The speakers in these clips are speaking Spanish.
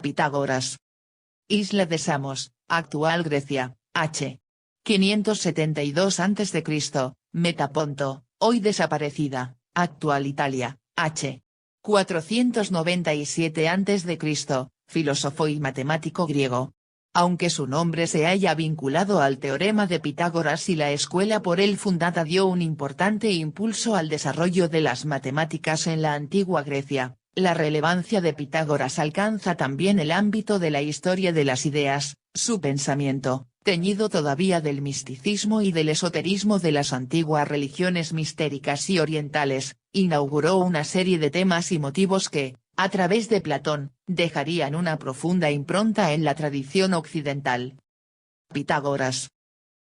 Pitágoras. Isla de Samos, actual Grecia, h. 572 a.C., Metaponto, hoy desaparecida, actual Italia, h. 497 a.C., filósofo y matemático griego. Aunque su nombre se haya vinculado al teorema de Pitágoras y la escuela por él fundada dio un importante impulso al desarrollo de las matemáticas en la antigua Grecia, la relevancia de Pitágoras alcanza también el ámbito de la historia de las ideas. Su pensamiento, teñido todavía del misticismo y del esoterismo de las antiguas religiones mistéricas y orientales, inauguró una serie de temas y motivos que, a través de Platón, dejarían una profunda impronta en la tradición occidental. Pitágoras.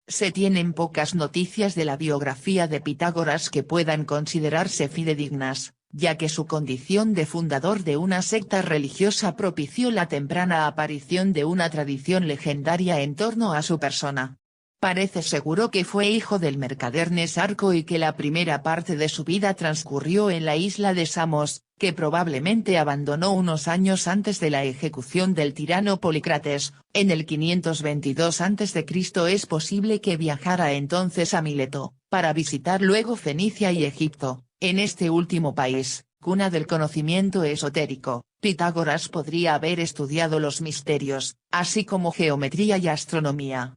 Se tienen pocas noticias de la biografía de Pitágoras que puedan considerarse fidedignas, ya que su condición de fundador de una secta religiosa propició la temprana aparición de una tradición legendaria en torno a su persona. Parece seguro que fue hijo del mercader Nesarco y que la primera parte de su vida transcurrió en la isla de Samos, que probablemente abandonó unos años antes de la ejecución del tirano Polícrates, en el 522 a.C. Es posible que viajara entonces a Mileto, para visitar luego Fenicia y Egipto. En este último país, cuna del conocimiento esotérico, Pitágoras podría haber estudiado los misterios, así como geometría y astronomía.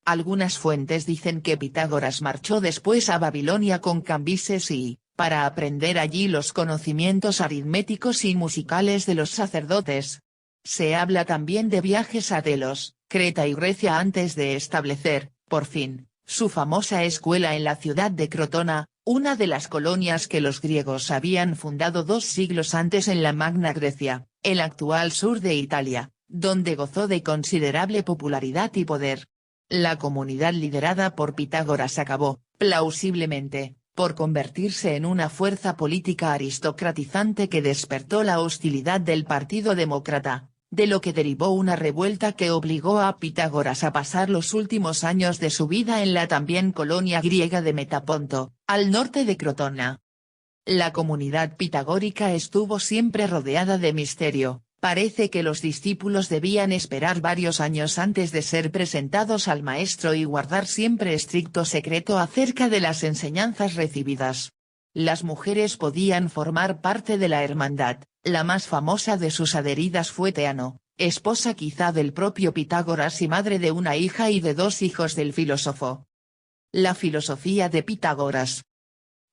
Algunas fuentes dicen que Pitágoras marchó después a Babilonia con Cambises y, para aprender allí los conocimientos aritméticos y musicales de los sacerdotes. Se habla también de viajes a Delos, Creta y Grecia antes de establecer, por fin, su famosa escuela en la ciudad de Crotona, una de las colonias que los griegos habían fundado 2 siglos antes en la Magna Grecia, el actual sur de Italia, donde gozó de considerable popularidad y poder. La comunidad liderada por Pitágoras acabó, plausiblemente, por convertirse en una fuerza política aristocratizante que despertó la hostilidad del Partido Demócrata, de lo que derivó una revuelta que obligó a Pitágoras a pasar los últimos años de su vida en la también colonia griega de Metaponto, al norte de Crotona. La comunidad pitagórica estuvo siempre rodeada de misterio. Parece que los discípulos debían esperar varios años antes de ser presentados al maestro y guardar siempre estricto secreto acerca de las enseñanzas recibidas. Las mujeres podían formar parte de la hermandad, la más famosa de sus adheridas fue Teano, esposa quizá del propio Pitágoras y madre de una hija y de 2 hijos del filósofo. La filosofía de Pitágoras.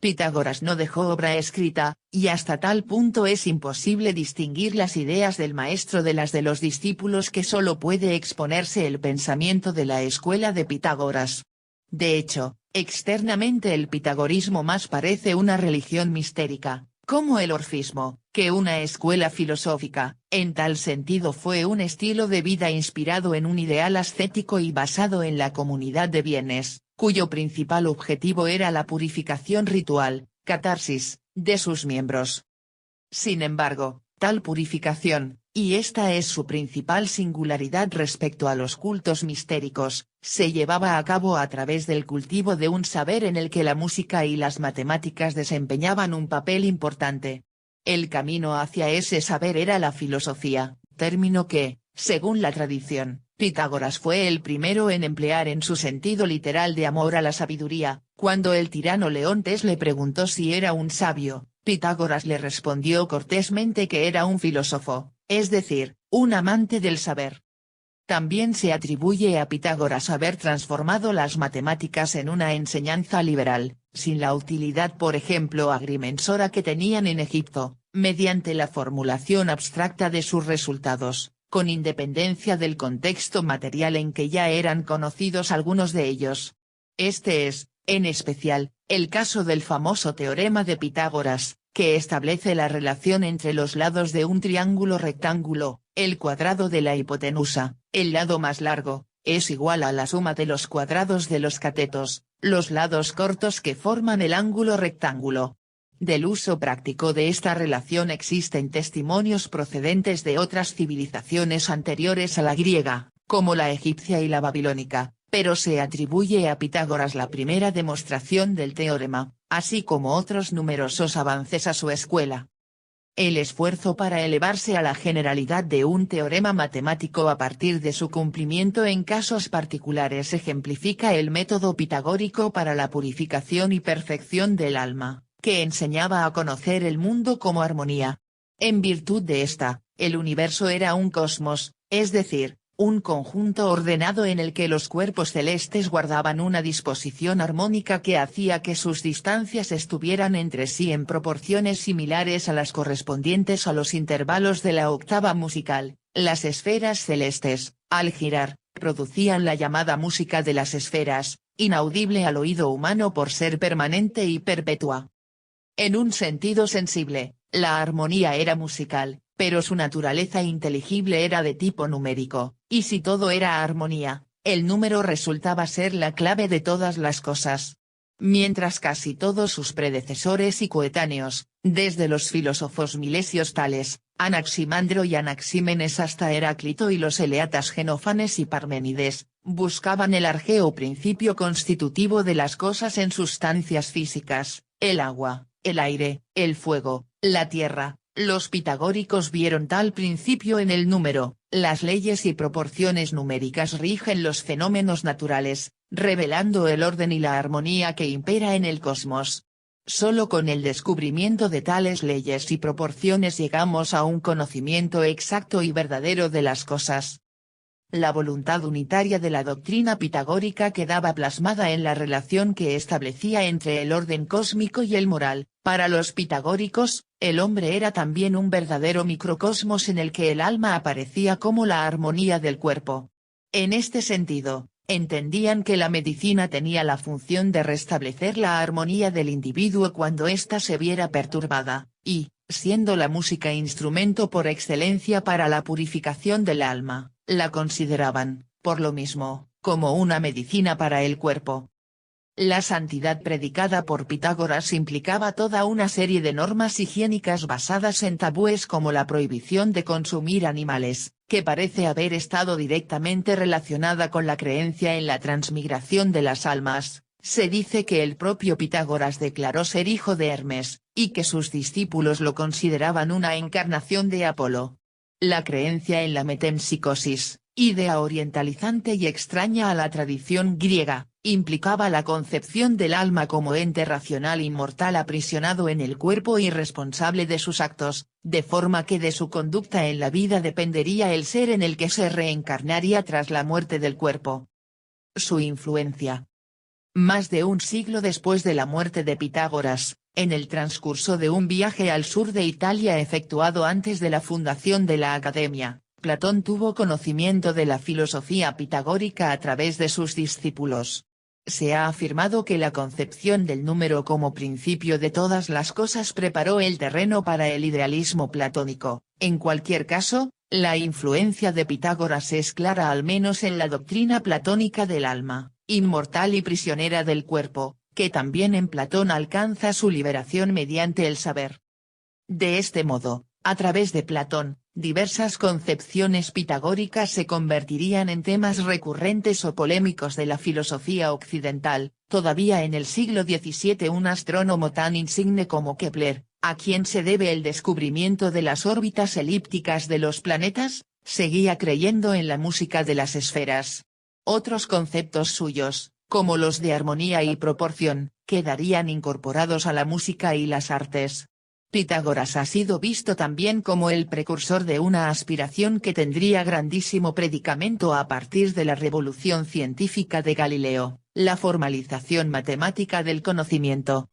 Pitágoras no dejó obra escrita, y hasta tal punto es imposible distinguir las ideas del maestro de las de los discípulos que solo puede exponerse el pensamiento de la escuela de Pitágoras. De hecho, externamente el pitagorismo más parece una religión mistérica, como el orfismo, que una escuela filosófica. En tal sentido fue un estilo de vida inspirado en un ideal ascético y basado en la comunidad de bienes, cuyo principal objetivo era la purificación ritual, catarsis, de sus miembros. Sin embargo, tal purificación, y esta es su principal singularidad respecto a los cultos mistéricos, se llevaba a cabo a través del cultivo de un saber en el que la música y las matemáticas desempeñaban un papel importante. El camino hacia ese saber era la filosofía, término que, según la tradición, Pitágoras fue el primero en emplear en su sentido literal de amor a la sabiduría. Cuando el tirano Leontes le preguntó si era un sabio, Pitágoras le respondió cortésmente que era un filósofo, es decir, un amante del saber. También se atribuye a Pitágoras haber transformado las matemáticas en una enseñanza liberal, sin la utilidad por ejemplo agrimensora que tenían en Egipto, mediante la formulación abstracta de sus resultados, con independencia del contexto material en que ya eran conocidos algunos de ellos. Este es, en especial, el caso del famoso teorema de Pitágoras, que establece la relación entre los lados de un triángulo rectángulo. El cuadrado de la hipotenusa, el lado más largo, es igual a la suma de los cuadrados de los catetos, los lados cortos que forman el ángulo rectángulo. Del uso práctico de esta relación existen testimonios procedentes de otras civilizaciones anteriores a la griega, como la egipcia y la babilónica, pero se atribuye a Pitágoras la primera demostración del teorema, así como otros numerosos avances a su escuela. El esfuerzo para elevarse a la generalidad de un teorema matemático a partir de su cumplimiento en casos particulares ejemplifica el método pitagórico para la purificación y perfección del alma, que enseñaba a conocer el mundo como armonía. En virtud de esta, el universo era un cosmos, es decir, un conjunto ordenado en el que los cuerpos celestes guardaban una disposición armónica que hacía que sus distancias estuvieran entre sí en proporciones similares a las correspondientes a los intervalos de la octava musical. Las esferas celestes, al girar, producían la llamada música de las esferas, inaudible al oído humano por ser permanente y perpetua. En un sentido sensible, la armonía era musical, pero su naturaleza inteligible era de tipo numérico, y si todo era armonía, el número resultaba ser la clave de todas las cosas. Mientras casi todos sus predecesores y coetáneos, desde los filósofos milesios tales, Anaximandro y Anaxímenes hasta Heráclito y los eleatas Genófanes y Parménides, buscaban el arjeo principio constitutivo de las cosas en sustancias físicas, el agua, el aire, el fuego, la tierra. Los pitagóricos vieron tal principio en el número. Las leyes y proporciones numéricas rigen los fenómenos naturales, revelando el orden y la armonía que impera en el cosmos. Solo con el descubrimiento de tales leyes y proporciones llegamos a un conocimiento exacto y verdadero de las cosas. La voluntad unitaria de la doctrina pitagórica quedaba plasmada en la relación que establecía entre el orden cósmico y el moral. Para los pitagóricos, el hombre era también un verdadero microcosmos en el que el alma aparecía como la armonía del cuerpo. En este sentido, entendían que la medicina tenía la función de restablecer la armonía del individuo cuando ésta se viera perturbada, y, siendo la música instrumento por excelencia para la purificación del alma, la consideraban, por lo mismo, como una medicina para el cuerpo. La santidad predicada por Pitágoras implicaba toda una serie de normas higiénicas basadas en tabúes como la prohibición de consumir animales, que parece haber estado directamente relacionada con la creencia en la transmigración de las almas. Se dice que el propio Pitágoras declaró ser hijo de Hermes, y que sus discípulos lo consideraban una encarnación de Apolo. La creencia en la metempsicosis, idea orientalizante y extraña a la tradición griega, implicaba la concepción del alma como ente racional inmortal aprisionado en el cuerpo y responsable de sus actos, de forma que de su conducta en la vida dependería el ser en el que se reencarnaría tras la muerte del cuerpo. Su influencia. Más de un siglo después de la muerte de Pitágoras, en el transcurso de un viaje al sur de Italia efectuado antes de la fundación de la Academia, Platón tuvo conocimiento de la filosofía pitagórica a través de sus discípulos. Se ha afirmado que la concepción del número como principio de todas las cosas preparó el terreno para el idealismo platónico. En cualquier caso, la influencia de Pitágoras es clara al menos en la doctrina platónica del alma, inmortal y prisionera del cuerpo, que también en Platón alcanza su liberación mediante el saber. De este modo, a través de Platón, diversas concepciones pitagóricas se convertirían en temas recurrentes o polémicos de la filosofía occidental. Todavía en el siglo XVII un astrónomo tan insigne como Kepler, a quien se debe el descubrimiento de las órbitas elípticas de los planetas, seguía creyendo en la música de las esferas. Otros conceptos suyos, como los de armonía y proporción, quedarían incorporados a la música y las artes. Pitágoras ha sido visto también como el precursor de una aspiración que tendría grandísimo predicamento a partir de la revolución científica de Galileo, la formalización matemática del conocimiento.